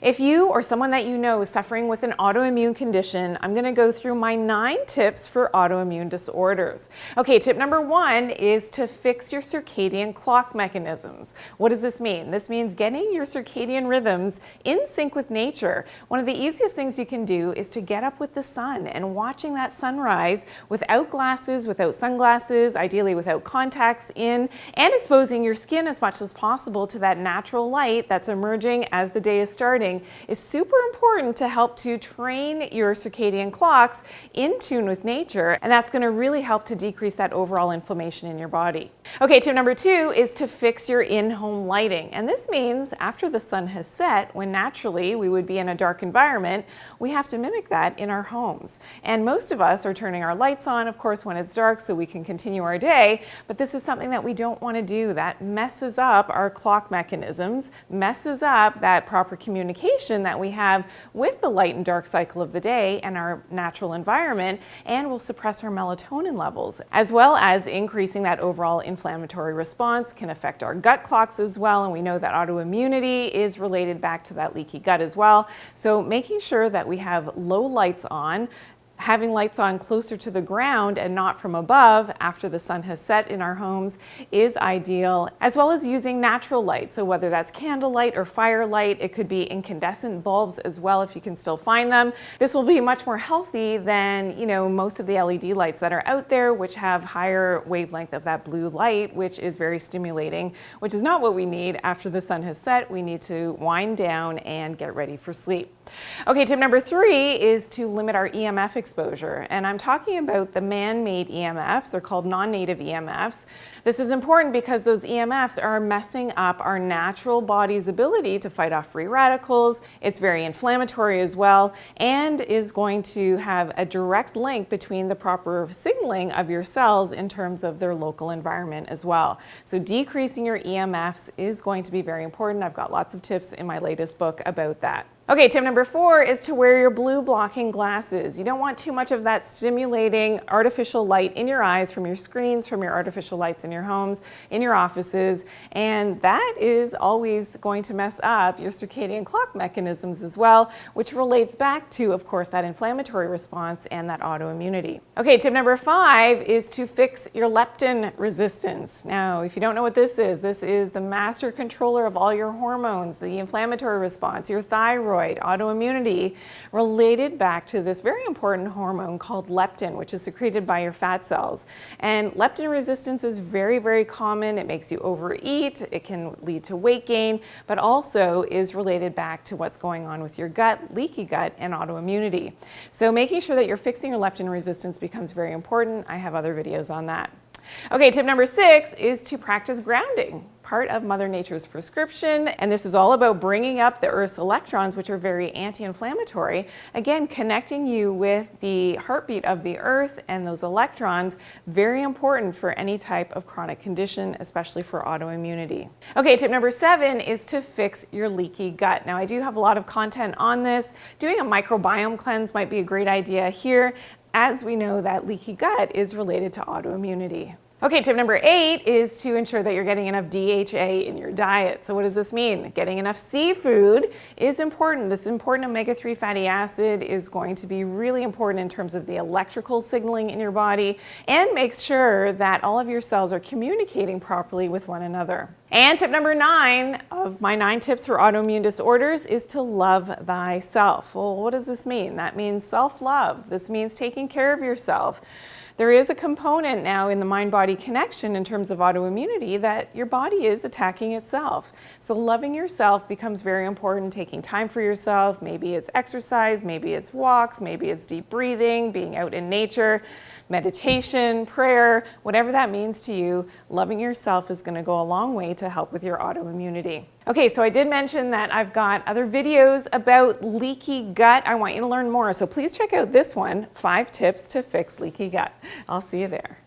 If you or someone that you know is suffering with an autoimmune condition, I'm going to go through my 9 tips for autoimmune disorders. Okay, tip number 1 is to fix your circadian clock mechanisms. What does this mean? This means getting your circadian rhythms in sync with nature. One of the easiest things you can do is to get up with the sun and watching that sunrise without glasses, without sunglasses, ideally without contacts in, and exposing your skin as much as possible to that natural light that's emerging as the day is starting is super important to help to train your circadian clocks in tune with nature, and that's going to really help to decrease that overall inflammation in your body. Okay, tip number 2 is to fix your in-home lighting, and this means after the sun has set, when naturally we would be in a dark environment, we have to mimic that in our homes. And most of us are turning our lights on, of course, when it's dark so we can continue our day, but this is something that we don't want to do. That messes up our clock mechanisms, messes up that proper communication that we have with the light and dark cycle of the day and our natural environment, and will suppress our melatonin levels, as well as increasing that overall inflammatory response, can affect our gut clocks as well, and we know that autoimmunity is related back to that leaky gut as well. So making sure that we have low lights on, having lights on closer to the ground and not from above after the sun has set in our homes is ideal, as well as using natural light. So whether that's candlelight or firelight, it could be incandescent bulbs as well if you can still find them. This will be much more healthy than, most of the LED lights that are out there, which have higher wavelength of that blue light, which is very stimulating, which is not what we need after the sun has set. We need to wind down and get ready for sleep. Okay, tip number 3 is to limit our EMF exposure. And I'm talking about the man-made EMFs. They're called non-native EMFs. This is important because those EMFs are messing up our natural body's ability to fight off free radicals. It's very inflammatory as well, and is going to have a direct link between the proper signaling of your cells in terms of their local environment as well. So decreasing your EMFs is going to be very important. I've got lots of tips in my latest book about that. Okay, tip number 4 is to wear your blue blocking glasses. You don't want too much of that stimulating artificial light in your eyes from your screens, from your artificial lights in your homes, in your offices, and that is always going to mess up your circadian clock mechanisms as well, which relates back to, of course, that inflammatory response and that autoimmunity. Okay, tip number 5 is to fix your leptin resistance. Now, if you don't know what this is the master controller of all your hormones, the inflammatory response, your thyroid, autoimmunity, related back to this very important hormone called leptin, which is secreted by your fat cells. And leptin resistance is very, very common. It makes you overeat. It can lead to weight gain, but also is related back to what's going on with your gut, leaky gut, and autoimmunity. So making sure that you're fixing your leptin resistance becomes very important. I have other videos on that. Okay, tip number 6 is to practice grounding, part of Mother Nature's prescription, and this is all about bringing up the Earth's electrons, which are very anti-inflammatory. Again, connecting you with the heartbeat of the Earth and those electrons, very important for any type of chronic condition, especially for autoimmunity. Okay, tip number 7 is to fix your leaky gut. Now, I do have a lot of content on this. Doing a microbiome cleanse might be a great idea here, as we know that leaky gut is related to autoimmunity. Okay, tip number 8 is to ensure that you're getting enough DHA in your diet. So what does this mean? Getting enough seafood is important. This important omega-3 fatty acid is going to be really important in terms of the electrical signaling in your body, and makes sure that all of your cells are communicating properly with one another. And tip number 9 of my 9 tips for autoimmune disorders is to love thyself. Well, what does this mean? That means self-love. This means taking care of yourself. There is a component now in the mind-body connection in terms of autoimmunity that your body is attacking itself. So loving yourself becomes very important, taking time for yourself. Maybe it's exercise, maybe it's walks, maybe it's deep breathing, being out in nature, meditation, prayer, whatever that means to you. Loving yourself is going to go a long way to help with your autoimmunity. Okay, so I did mention that I've got other videos about leaky gut. I want you to learn more, so please check out this one, 5 tips to fix leaky gut. I'll see you there.